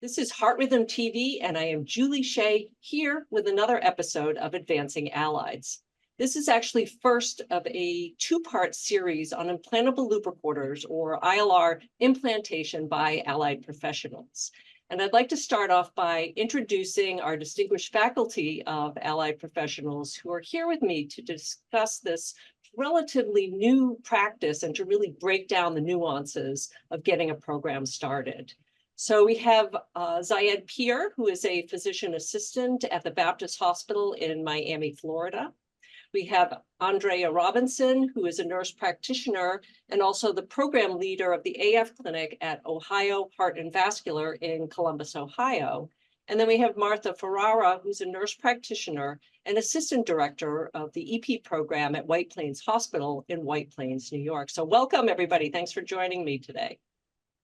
This is Heart Rhythm TV, and I am Julie Shea here with another episode of Advancing Allieds. This is actually first of a two-part series on implantable loop recorders, or ILR, implantation by allied professionals. And I'd like to start off by introducing our distinguished faculty of allied professionals who are here with me to discuss this relatively new practice and to really break down the nuances of getting a program started. So we have Ziyad Peer, who is a physician assistant at the Baptist Hospital in Miami, Florida. We have Andrea Robinson, who is a nurse practitioner and also the program leader of the AF clinic at Ohio Heart and Vascular in Columbus, Ohio. And then we have Martha Ferrara, who's a nurse practitioner and assistant director of the EP program at White Plains Hospital in White Plains, New York. So welcome, everybody. Thanks for joining me today.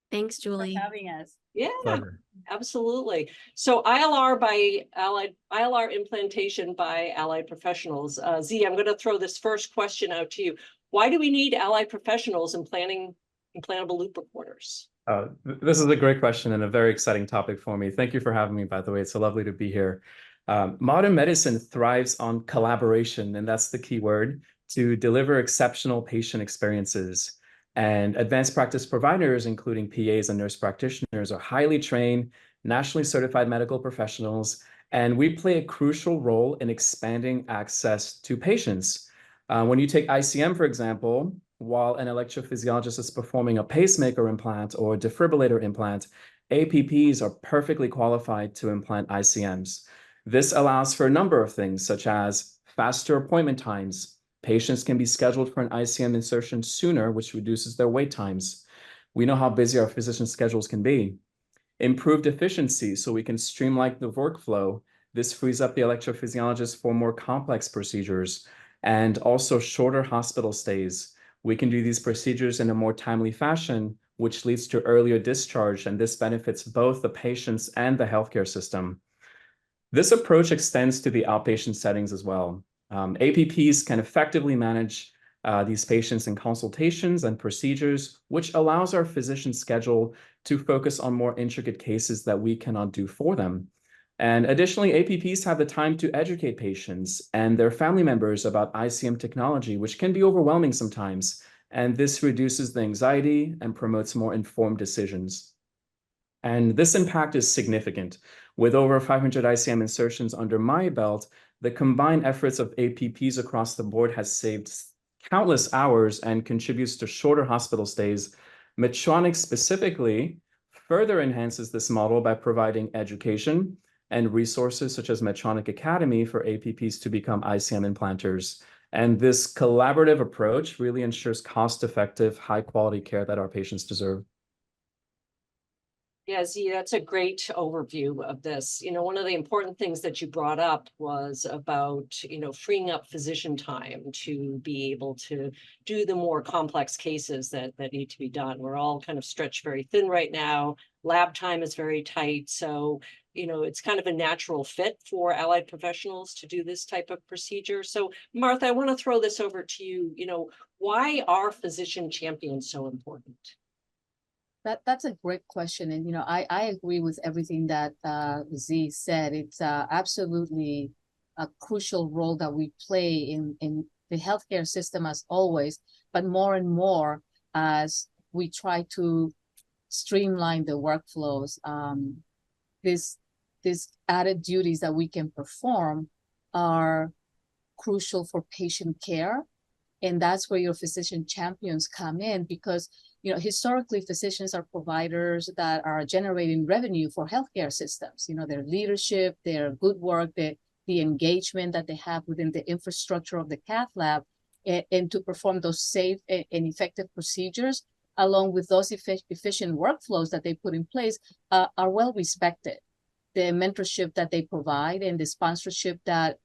Thanks, Julie. For having us. Yeah, Pleasure. absolutely. So ILR implantation by allied professionals. Z, I'm going to throw this first question out to you. Why do we need allied professionals in planning implantable loop recorders? This is a great question and a very exciting topic for me. Thank you for having me, by the way. It's so lovely to be here. Modern medicine thrives on collaboration, and that's the key word, to deliver exceptional patient experiences. And advanced practice providers, including PAs and nurse practitioners, are highly trained, nationally certified medical professionals, and we play a crucial role in expanding access to patients. When you take ICM, for example, while an electrophysiologist is performing a pacemaker implant or a defibrillator implant, APPs are perfectly qualified to implant ICMs. This allows for a number of things, such as faster appointment times. Patients can be scheduled for an ICM insertion sooner, which reduces their wait times. We know how busy our physician schedules can be. Improved efficiency, so we can streamline the workflow. This frees up the electrophysiologist for more complex procedures, and also shorter hospital stays. We can do these procedures in a more timely fashion, which leads to earlier discharge, and this benefits both the patients and the healthcare system. This approach extends to the outpatient settings as well. APPs can effectively manage these patients in consultations and procedures, which allows our physician schedule to focus on more intricate cases that we cannot do for them. And additionally, APPs have the time to educate patients and their family members about ICM technology, which can be overwhelming sometimes. And this reduces the anxiety and promotes more informed decisions. And this impact is significant. With over 500 ICM insertions under my belt, the combined efforts of APPs across the board has saved countless hours and contributes to shorter hospital stays. Medtronic specifically further enhances this model by providing education and resources such as Medtronic Academy for APPs to become ICM implanters. And this collaborative approach really ensures cost-effective, high-quality care that our patients deserve. Yeah, Z, that's a great overview of this. One of the important things that you brought up was about, freeing up physician time to be able to do the more complex cases that need to be done. We're all kind of stretched very thin right now. Lab time is very tight. So, it's kind of a natural fit for allied professionals to do this type of procedure. So, Martha, I want to throw this over to you. Why are physician champions so important? That's a great question. And, I agree with everything that Z said. It's absolutely a crucial role that we play in the healthcare system as always, but more and more as we try to streamline the workflows. These added duties that we can perform are crucial for patient care. And that's where your physician champions come in, because historically, physicians are providers that are generating revenue for healthcare systems. Their leadership, their good work, the engagement that they have within the infrastructure of the cath lab, and to perform those safe and effective procedures, along with those efficient workflows that they put in place, are well respected. The mentorship that they provide and the sponsorship that,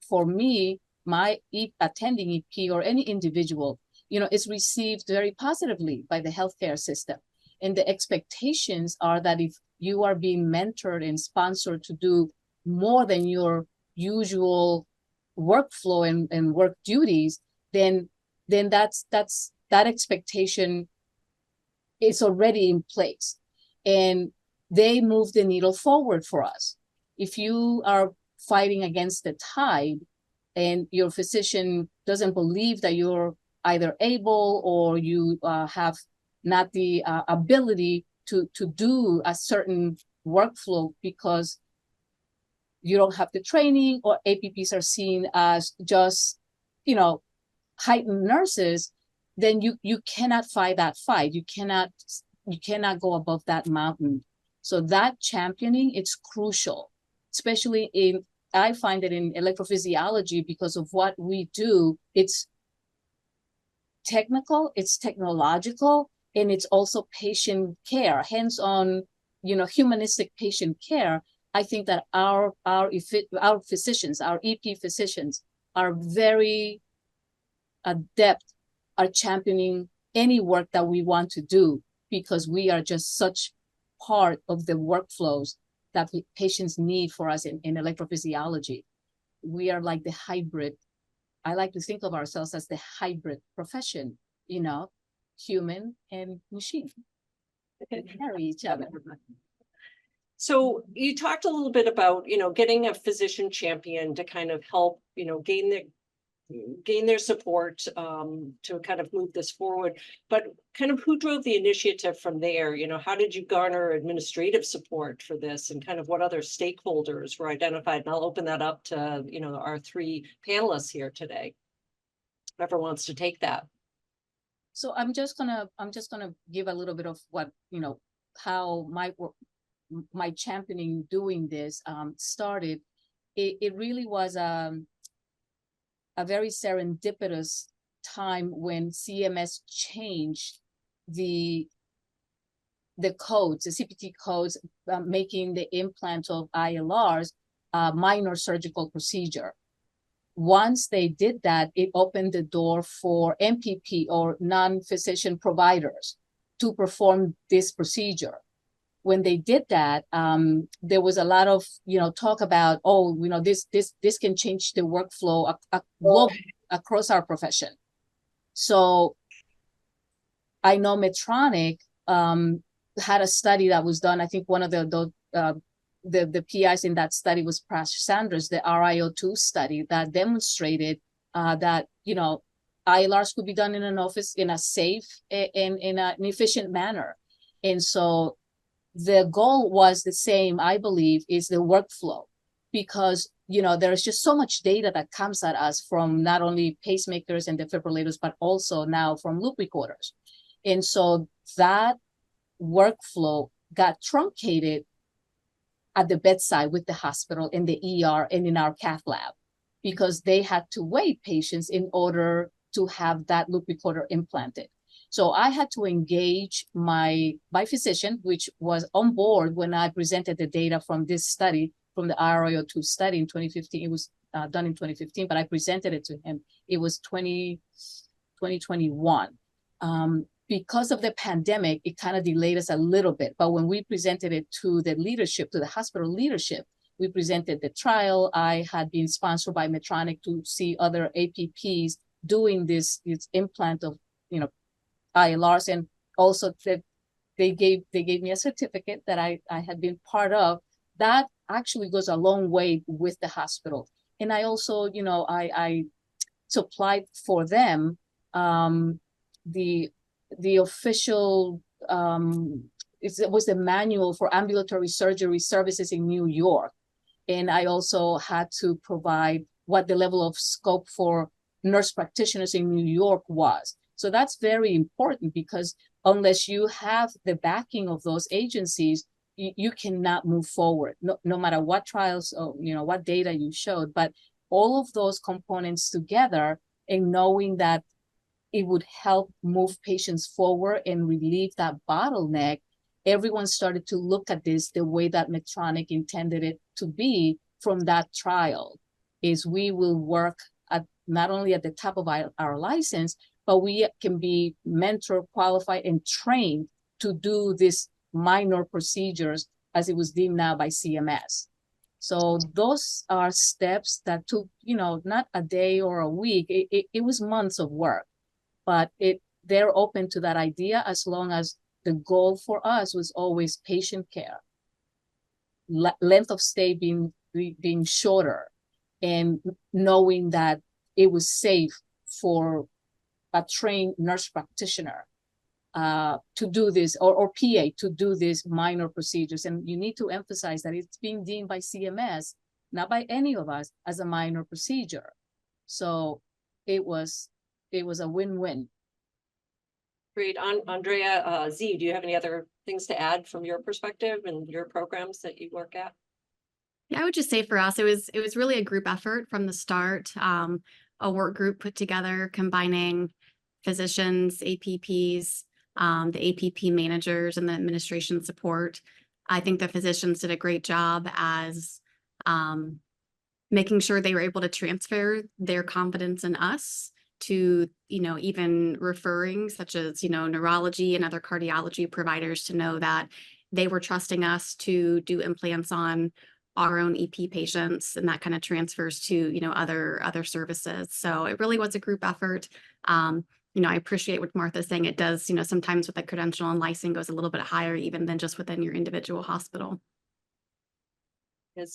for me, my attending EP or any individual, is received very positively by the healthcare system. And the expectations are that if you are being mentored and sponsored to do more than your usual workflow and work duties, then that expectation is already in place. And they move the needle forward for us. If you are fighting against the tide and your physician doesn't believe that you're either able or you have not the ability to do a certain workflow because you don't have the training, or APPs are seen as just, heightened nurses, then you cannot fight that fight. You cannot go above that mountain. So that championing, it's crucial, especially I find it in electrophysiology because of what we do. It's technical, it's technological, and it's also patient care, hands-on, humanistic patient care. I think that our physicians, our EP physicians, are very adept at championing any work that we want to do, because we are just such part of the workflows that patients need for us in electrophysiology. We are like the hybrid. I like to think of ourselves as the hybrid profession, human and machine. They carry each other. So you talked a little bit about, getting a physician champion to kind of help, gain their support to kind of move this forward. But kind of who drove the initiative from there? How did you garner administrative support for this, and kind of what other stakeholders were identified? And I'll open that up to, our three panelists here today. Whoever wants to take that. So I'm just gonna give a little bit of what, how my championing doing this started. It really was a very serendipitous time when CMS changed the codes, the CPT codes, making the implant of ILRs a minor surgical procedure. Once they did that, it opened the door for MPP, or non-physician providers, to perform this procedure. When they did that, there was a lot of talk about, this can change the workflow across our profession. So I know Medtronic had a study that was done. I think one of the PIs in that study was Prash Sanders, the RIO2 study that demonstrated that ILRs could be done in an office in a safe and in an efficient manner. And so the goal was the same, I believe, is the workflow, because there's just so much data that comes at us from not only pacemakers and defibrillators, but also now from loop recorders. And so that workflow got truncated at the bedside with the hospital, in the ER, and in our cath lab, because they had to wait patients in order to have that loop recorder implanted. So I had to engage my physician, which was on board when I presented the data from this study, from the RIO2 study in 2015. It was done in 2015, but I presented it to him. It was 2021. Because of the pandemic, it kind of delayed us a little bit. But when we presented it to the leadership, to the hospital leadership, we presented the trial. I had been sponsored by Medtronic to see other APPs doing this implant of, ILRs, and also that they gave me a certificate that I had been part of. That actually goes a long way with the hospital. And I also, I supplied for them the official, it was the manual for ambulatory surgery services in New York. And I also had to provide what the level of scope for nurse practitioners in New York was. So that's very important, because unless you have the backing of those agencies, you cannot move forward, no matter what trials or what data you showed. But all of those components together, and knowing that it would help move patients forward and relieve that bottleneck, everyone started to look at this the way that Medtronic intended it to be from that trial. Is we will work at not only at the top of our license, but we can be mentor, qualified, and trained to do these minor procedures as it was deemed now by CMS. So those are steps that took, not a day or a week. It was months of work, but they're open to that idea as long as the goal for us was always patient care. length of stay being shorter, and knowing that it was safe for a trained nurse practitioner to do this, or PA to do these minor procedures. And you need to emphasize that it's being deemed by CMS, not by any of us, as a minor procedure. So it was a win-win. Great. Andrea, Z, do you have any other things to add from your perspective and your programs that you work at? Yeah, I would just say for us, it was really a group effort from the start. A work group put together combining physicians, APPs, the APP managers, and the administration support. I think the physicians did a great job as making sure they were able to transfer their confidence in us to, even referring, such as, neurology and other cardiology providers, to know that they were trusting us to do implants on our own EP patients, and that kind of transfers to, other services. So it really was a group effort. I appreciate what Martha's saying. It does, sometimes with the credential and license goes a little bit higher even than just within your individual hospital.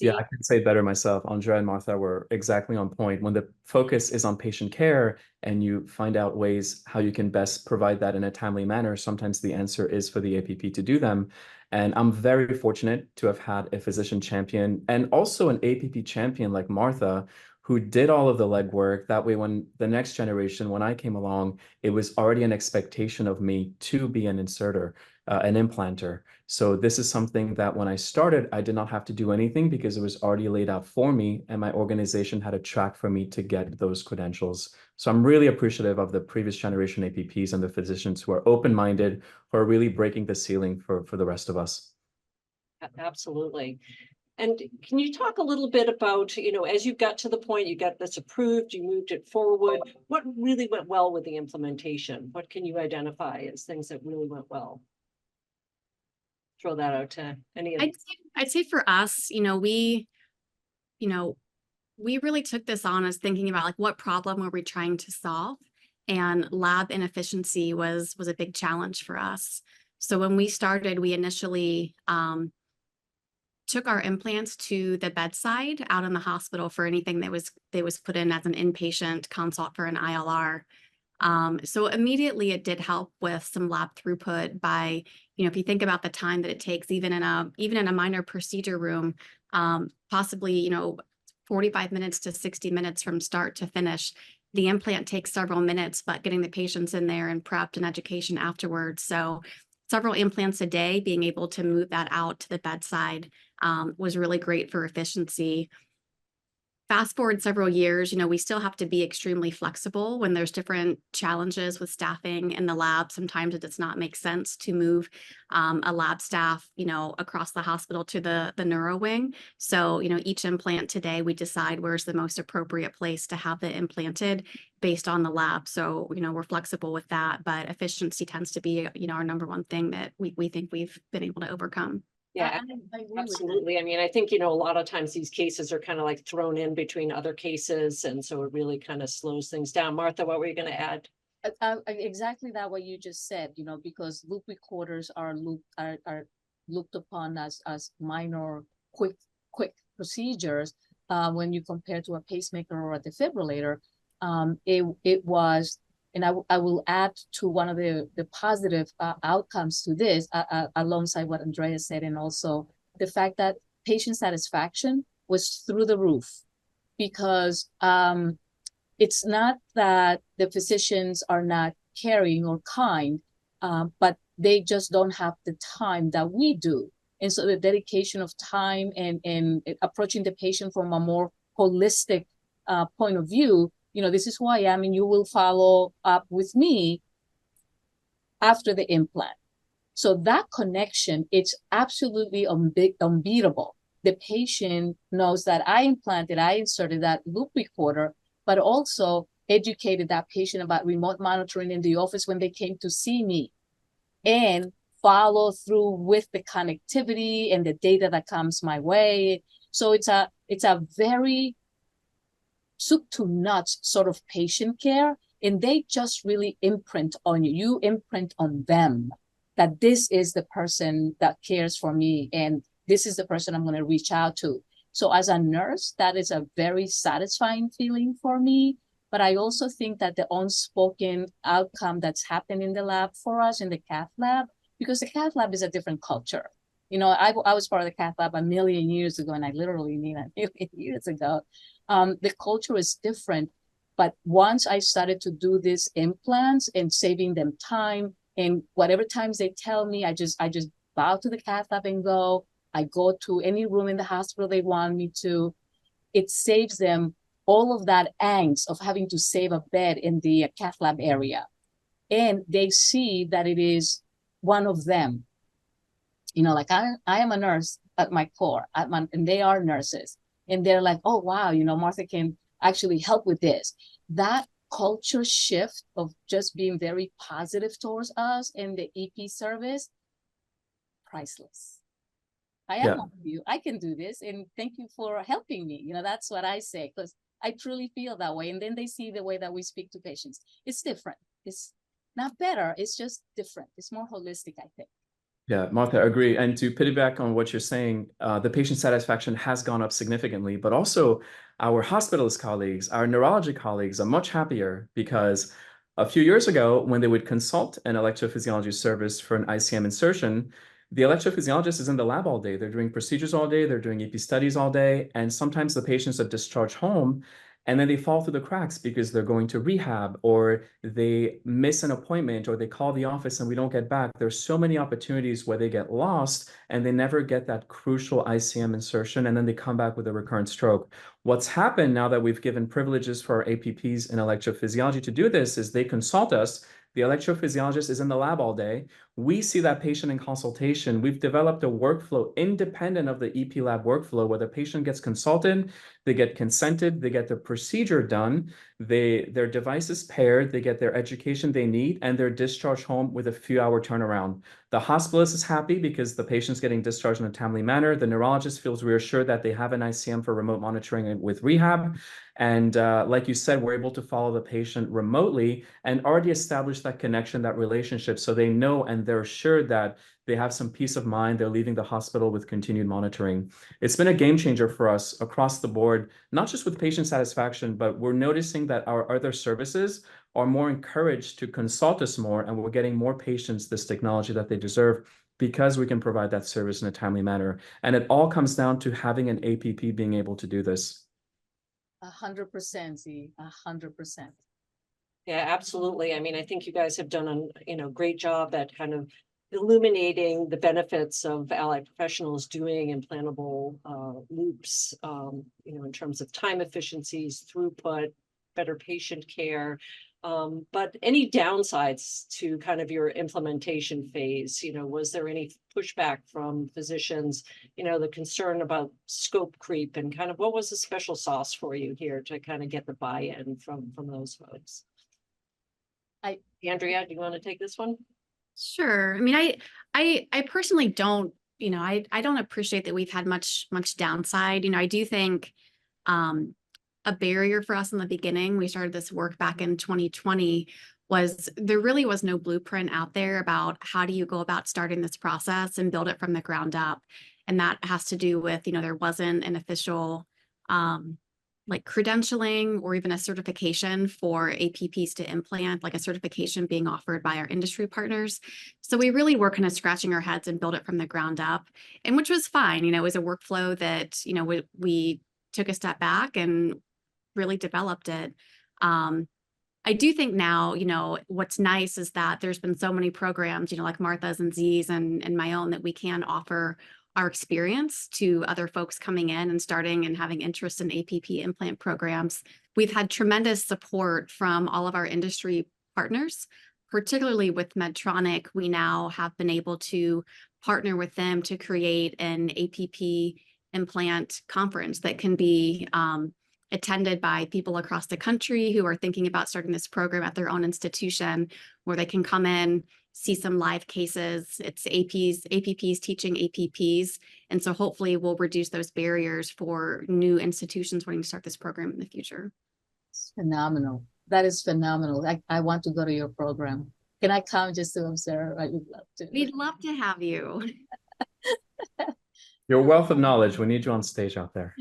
Yeah, I can say better myself. Andrea and Martha were exactly on point. When the focus is on patient care and you find out ways how you can best provide that in a timely manner, sometimes the answer is for the APP to do them. And I'm very fortunate to have had a physician champion and also an APP champion like Martha, who did all of the legwork. That way, when the next generation, when I came along, it was already an expectation of me to be an inserter, an implanter. So this is something that when I started, I did not have to do anything because it was already laid out for me, and my organization had a track for me to get those credentials. So I'm really appreciative of the previous generation APPs and the physicians who are open-minded, who are really breaking the ceiling for the rest of us. Absolutely. And can you talk a little bit about, as you got to the point, you got this approved, you moved it forward, what really went well with the implementation? What can you identify as things that really went well? Throw that out to any of I'd say for us, we really took this on as thinking about like what problem were we trying to solve, and lab inefficiency was a big challenge for us. So when we started, we initially took our implants to the bedside out in the hospital for anything that was put in as an inpatient consult for an ILR. So immediately it did help with some lab throughput by, if you think about the time that it takes even in a minor procedure room, possibly, 45 minutes to 60 minutes from start to finish. The implant takes several minutes, but getting the patients in there and prepped and education afterwards. So several implants a day, being able to move that out to the bedside was really great for efficiency. Fast forward several years, we still have to be extremely flexible when there's different challenges with staffing in the lab. Sometimes it does not make sense to move a lab staff, across the hospital to the neuro wing. So, each implant today, we decide where's the most appropriate place to have it implanted based on the lab. So, we're flexible with that, but efficiency tends to be, our number one thing that we think we've been able to overcome. Yeah, absolutely. I mean, I think, a lot of times these cases are kind of like thrown in between other cases. And so it really kind of slows things down. Martha, what were you going to add? Exactly that what you just said, because loop recorders are looked upon as minor, quick procedures. When you compare to a pacemaker or a defibrillator, it was. And I will add to one of the positive outcomes to this, alongside what Andrea said, and also the fact that patient satisfaction was through the roof, because it's not that the physicians are not caring or kind, but they just don't have the time that we do. And so the dedication of time and approaching the patient from a more holistic point of view, this is who I am, and you will follow up with me after the implant. So that connection, it's absolutely unbeatable. The patient knows that I inserted that loop recorder, but also educated that patient about remote monitoring in the office when they came to see me, and follow through with the connectivity and the data that comes my way. So it's a very soup to nuts sort of patient care, and they just really imprint on you. You imprint on them that this is the person that cares for me, and this is the person I'm going to reach out to. So as a nurse, that is a very satisfying feeling for me. But I also think that the unspoken outcome that's happened in the lab for us, in the cath lab, because the cath lab is a different culture. You know, I was part of the cath lab a million years ago, and I literally mean a million years ago. The culture is different. But once I started to do these implants and saving them time, and whatever times they tell me, I just bow to the cath lab and go. I go to any room in the hospital they want me to. It saves them all of that angst of having to save a bed in the cath lab area. And they see that it is one of them. You know, like I am a nurse at my core, and they are nurses. And they're like, oh, wow, you know, Martha can actually help with this. That culture shift of just being very positive towards us in the EP service, priceless. I am one of you. I can do this. And thank you for helping me. You know, that's what I say, because I truly feel that way. And then they see the way that we speak to patients. It's different. It's not better. It's just different. It's more holistic, I think. Yeah, Martha, I agree. And to piggyback on what you're saying, the patient satisfaction has gone up significantly, but also our hospitalist colleagues, our neurology colleagues are much happier because a few years ago, when they would consult an electrophysiology service for an ICM insertion, the electrophysiologist is in the lab all day. They're doing procedures all day. They're doing EP studies all day. And sometimes the patients are discharged home and then they fall through the cracks because they're going to rehab or they miss an appointment or they call the office and we don't get back. There's so many opportunities where they get lost and they never get that crucial ICM insertion and then they come back with a recurrent stroke. What's happened now that we've given privileges for our APPs in electrophysiology to do this is they consult us. The electrophysiologist is in the lab all day. We see that patient in consultation. We've developed a workflow independent of the EP lab workflow where the patient gets consulted, they get consented, they get the procedure done, their device is paired, they get their education they need, and they're discharged home with a few-hour turnaround. The hospitalist is happy because the patient's getting discharged in a timely manner. The neurologist feels reassured that they have an ICM for remote monitoring with rehab. And like you said, we're able to follow the patient remotely and already establish that connection, that relationship, so they know and they're assured that they have some peace of mind. They're leaving the hospital with continued monitoring. It's been a game changer for us across the board, not just with patient satisfaction, but we're noticing that our other services are more encouraged to consult us more, and we're getting more patients this technology that they deserve because we can provide that service in a timely manner. And it all comes down to having an APP being able to do this. 100%, Z, 100%. Yeah, absolutely. I mean, I think you guys have done a great job at kind of illuminating the benefits of allied professionals doing implantable loops, in terms of time efficiencies, throughput, better patient care. But any downsides to kind of your implementation phase? Was there any pushback from physicians, the concern about scope creep, and kind of what was the special sauce for you here to kind of get the buy-in from those folks? Andrea, do you want to take this one? Sure. I mean, I personally don't, I don't appreciate that we've had much downside. I do think a barrier for us in the beginning, we started this work back in 2020, was there really was no blueprint out there about how do you go about starting this process and build it from the ground up. And that has to do with, there wasn't an official like credentialing or even a certification for APPs to implant, like a certification being offered by our industry partners. So we really were kind of scratching our heads and build it from the ground up, and which was fine. It was a workflow that, we took a step back and really developed it. I do think now, what's nice is that there's been so many programs, like Martha's and Z's and my own, that we can offer our experience to other folks coming in and starting and having interest in APP implant programs. We've had tremendous support from all of our industry partners, particularly with Medtronic. We now have been able to partner with them to create an APP implant conference that can be attended by people across the country who are thinking about starting this program at their own institution, where they can come in, see some live cases. It's APPs teaching APPs. And so hopefully we'll reduce those barriers for new institutions wanting to start this program in the future. It's phenomenal. That is phenomenal. I want to go to your program. Can I come just to observe? I would love to. We'd love to have you. Your wealth of knowledge, we need you on stage out there.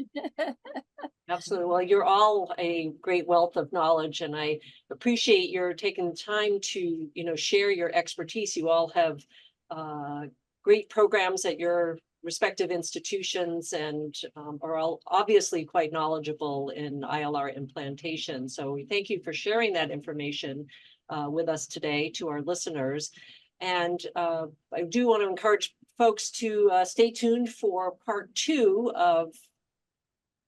Absolutely. Well, you're all a great wealth of knowledge, and I appreciate your taking the time to, share your expertise. You all have great programs at your respective institutions and are all obviously quite knowledgeable in ILR implantation. So we thank you for sharing that information with us today to our listeners. And I do want to encourage folks to stay tuned for part 2 of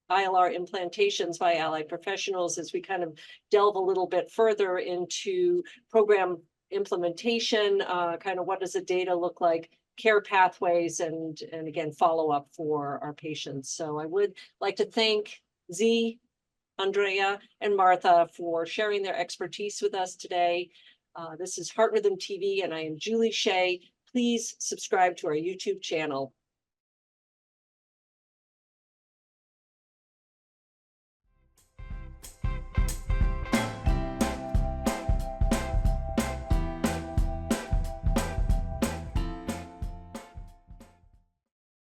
ILR implantations by allied professionals as we kind of delve a little bit further into program implementation, kind of what does the data look like, care pathways, and again, follow-up for our patients. So I would like to thank Z, Andrea, and Martha for sharing their expertise with us today. This is Heart Rhythm TV, and I am Julie Shea. Please subscribe to our YouTube channel.